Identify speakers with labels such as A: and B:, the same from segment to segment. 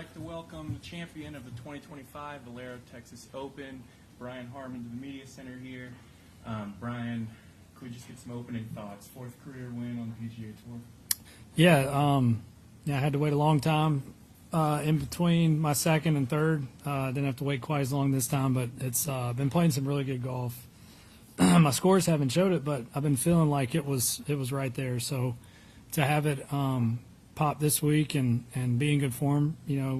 A: like to welcome the champion of the 2025 Valero Texas Open, Brian Harman, to the media center here. Brian, could we just get some opening thoughts? Fourth career win on the PGA Tour.
B: Yeah, I had to wait a long time in between my second and third. Didn't have to wait quite as long this time, but it's been playing some really good golf. My scores haven't showed it, but I've been feeling like it was right there. So to have it pop this week and be in good form,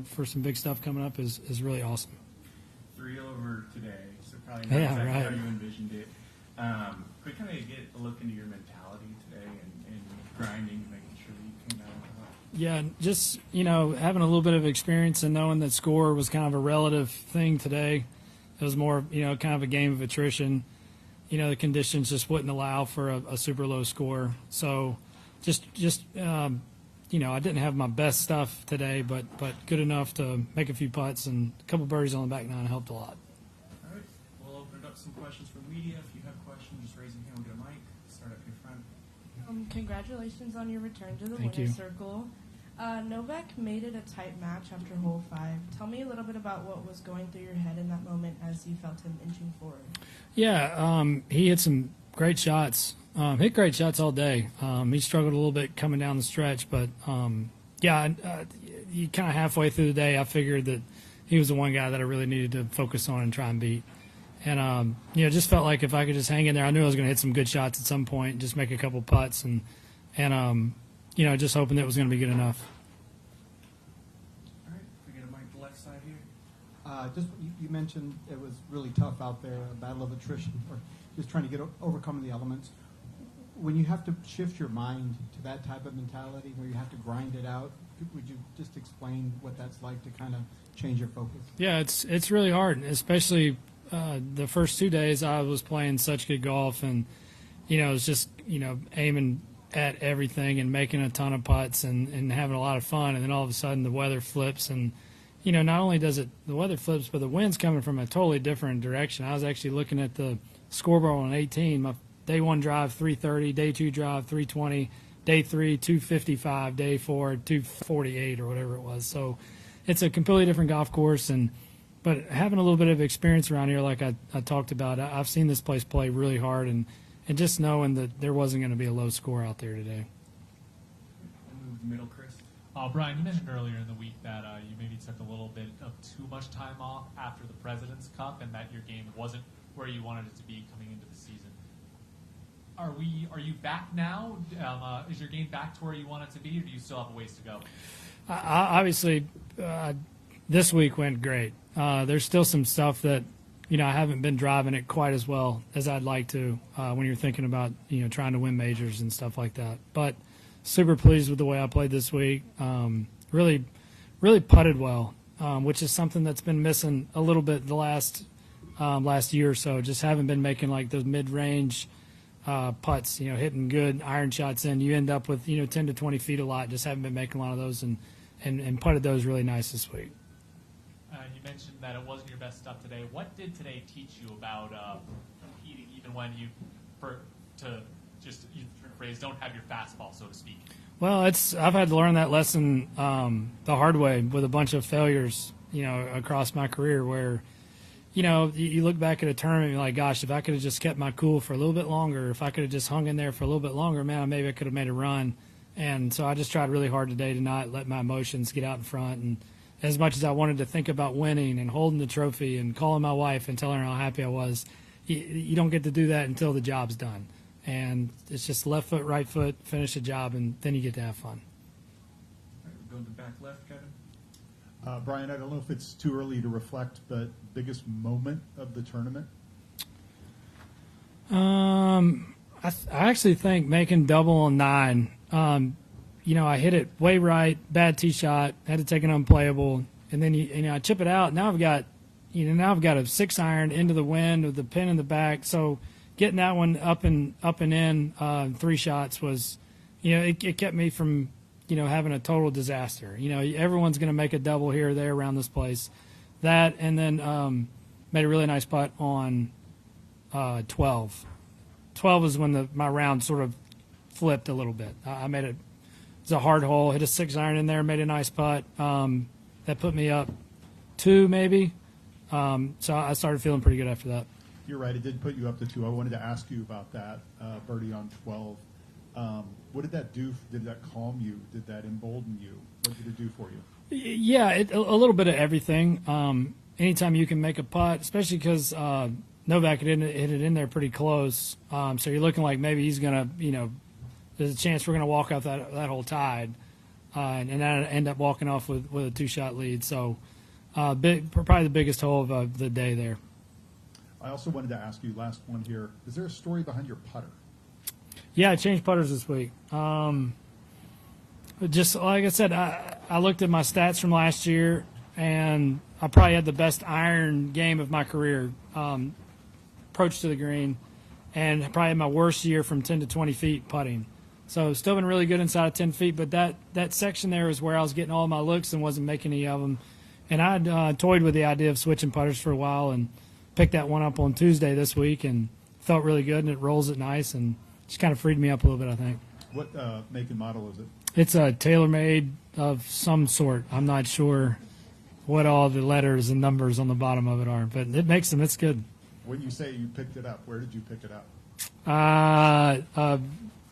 B: for some big stuff coming up is really awesome.
A: 3 over today, so probably not exactly how you envisioned it. Could we kind of get a look into your mentality today and grinding, making sure that you came out on top?
B: Yeah, just, having a little bit of experience and knowing that score was kind of a relative thing today. It was more, kind of a game of attrition. The conditions just wouldn't allow for a super low score. So just I didn't have my best stuff today, but good enough to make a few putts, and a couple birdies on the back nine helped a lot.
A: All right. We'll open it up some questions from the media. If you have questions, just raise your hand. We'll get a mic. Start up here front.
C: Congratulations on your return to the
B: Thank
C: winner's
B: you.
C: circle. Novak made it a tight match after hole 5. Tell me a little bit about what was going through your head in that moment as you felt him inching forward.
B: Yeah, he hit some great shots. Hit great shots all day. He struggled a little bit coming down the stretch, but you kind of halfway through the day, I figured that he was the one guy that I really needed to focus on and try and beat. And just felt like if I could just hang in there, I knew I was going to hit some good shots at some point, just make a couple putts, and just hoping that it was going to be good enough.
A: All right, we get a mic to the left side here.
D: You mentioned it was really tough out there, a battle of attrition, or just trying to overcoming the elements. When you have to shift your mind to that type of mentality, where you have to grind it out, would you just explain what that's like to kind of change your focus?
B: Yeah, it's really hard, especially the first 2 days I was playing such good golf, and it was just aiming at everything and making a ton of putts and having a lot of fun, and then all of a sudden the weather flips, and not only does the weather flips, but the wind's coming from a totally different direction. I was actually looking at the scoreboard on 18. My day 1 drive 330, day 2 drive 320, day 3 255, day 4 248 or whatever it was. So it's a completely different golf course, but having a little bit of experience around here, like I talked about, I've seen this place play really hard, and just knowing that there wasn't going to be a low score out there today.
A: We'll move middle, Chris.
E: Brian, you mentioned earlier in the week that you maybe took a little bit of too much time off after the President's Cup, and that your game wasn't where you wanted it to be coming into the season. Are you back now? Is your game back to where you want it to be, or do you still have a ways to go?
B: Obviously, this week went great. There's still some stuff that I haven't been driving it quite as well as I'd like to when you're thinking about trying to win majors and stuff like that. But super pleased with the way I played this week. Really putted well, which is something that's been missing a little bit the last year or so. Just haven't been making like those mid-range putts, hitting good iron shots in. You end up with 10 to 20 feet a lot. Just haven't been making a lot of those, and putted those really nice this week.
E: You mentioned that it wasn't your best stuff today. What did today teach you about competing, even when don't have your fastball, so to speak?
B: Well, I've had to learn that lesson the hard way with a bunch of failures, across my career, where you look back at a tournament and you're like, gosh, if I could have just kept my cool for a little bit longer, if I could have just hung in there for a little bit longer, man, maybe I could have made a run. And so I just tried really hard today to not let my emotions get out in front. And as much as I wanted to think about winning and holding the trophy and calling my wife and telling her how happy I was, you don't get to do that until the job's done. And it's just left foot, right foot, finish the job, and then you get to have fun.
A: All right, we'll go to the back left, Kevin.
F: Brian, I don't know if it's too early to reflect, but biggest moment of the tournament?
B: I actually think making double on 9. I hit it way right, bad tee shot, had to take an unplayable, and then I chip it out. Now I've got a 6-iron into the wind with the pin in the back. So getting that one up and in 3 shots was, it kept me from having a total disaster. Everyone's going to make a double here or there around this place. That, and then made a really nice putt on 12. 12 is when my round sort of flipped a little bit. I made it. It was a hard hole. Hit a 6-iron in there. Made a nice putt. that put me up 2 maybe. So I started feeling pretty good after that.
F: You're right. It did put you up to 2. I wanted to ask you about that birdie on 12. What did that do? Did that calm you? Did that embolden you? What did it do for you?
B: Yeah, a little bit of everything. Anytime you can make a putt, especially because Novak hit it in there pretty close. So you're looking like maybe he's going to, there's a chance we're going to walk off that whole tide. And then end up walking off with a 2-shot lead. So probably the biggest hole of the day there.
F: I also wanted to ask you, last one here, is there a story behind your putter?
B: Yeah, I changed putters this week. Just like I said, I looked at my stats from last year, and I probably had the best iron game of my career, approach to the green, and probably had my worst year from 10 to 20 feet putting. So still been really good inside of 10 feet, but that section there is where I was getting all my looks and wasn't making any of them. And I'd toyed with the idea of switching putters for a while and picked that one up on Tuesday this week and felt really good, and it rolls it nice and just kind of freed me up a little bit, I think.
F: What make and model is it?
B: It's a TaylorMade of some sort. I'm not sure what all the letters and numbers on the bottom of it are, but it makes them. It's good.
F: When you say you picked it up, where did you pick it up?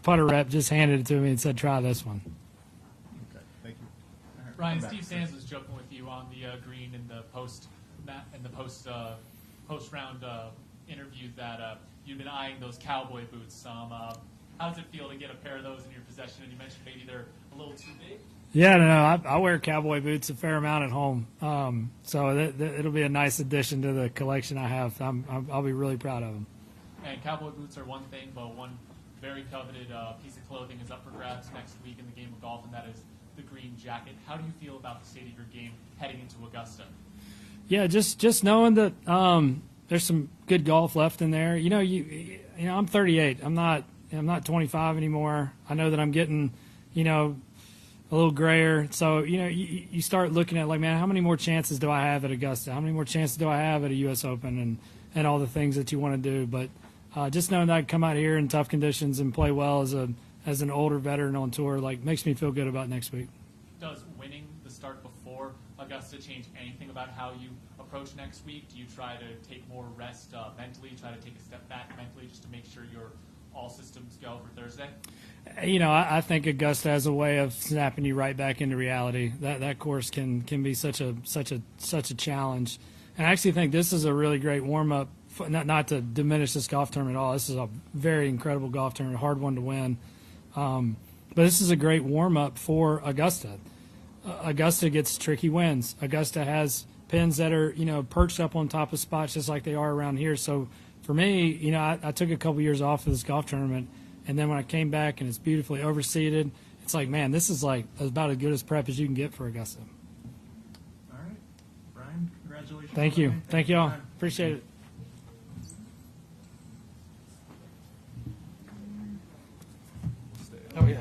B: Putter rep just handed it to me and said, try this one.
F: Okay, thank you.
E: Ryan, Steve Sands was joking with you on the green in the post round interview that you've been eyeing those cowboy boots some. How does it feel to get a pair of those in your possession? And you mentioned maybe they're a little too big.
B: Yeah, no, I wear cowboy boots a fair amount at home, so it'll be a nice addition to the collection I have. I'll be really proud of them.
E: And cowboy boots are one thing, but one very coveted piece of clothing is up for grabs next week in the game of golf, and that is the green jacket. How do you feel about the state of your game heading into Augusta?
B: Yeah, just knowing that there's some good golf left in there. I'm 38. I'm not 25 anymore. I know that I'm getting, a little grayer. So, you start looking at like, man, how many more chances do I have at Augusta? How many more chances do I have at a U.S. Open and all the things that you want to do? But just knowing that I can come out here in tough conditions and play well as an older veteran on tour, like, makes me feel good about next week.
E: Does winning the start before Augusta change anything about how you approach next week? Do you try to take more rest mentally, try to take a step back mentally just to make sure you're all systems go for Thursday?
B: I think Augusta has a way of snapping you right back into reality. That course can be such a challenge, and I actually think this is a really great warm up. Not to diminish this golf tournament at all. This is a very incredible golf tournament, a hard one to win. But this is a great warm up for Augusta. Augusta gets tricky wins. Augusta has pins that are perched up on top of spots just like they are around here. So for me, I took a couple years off of this golf tournament, and then when I came back and it's beautifully overseeded, it's like, man, this is like about as good as prep as you can get for Augusta.
A: All right. Brian, congratulations.
B: Thank you. Thank you all. Appreciate it. Oh, yeah.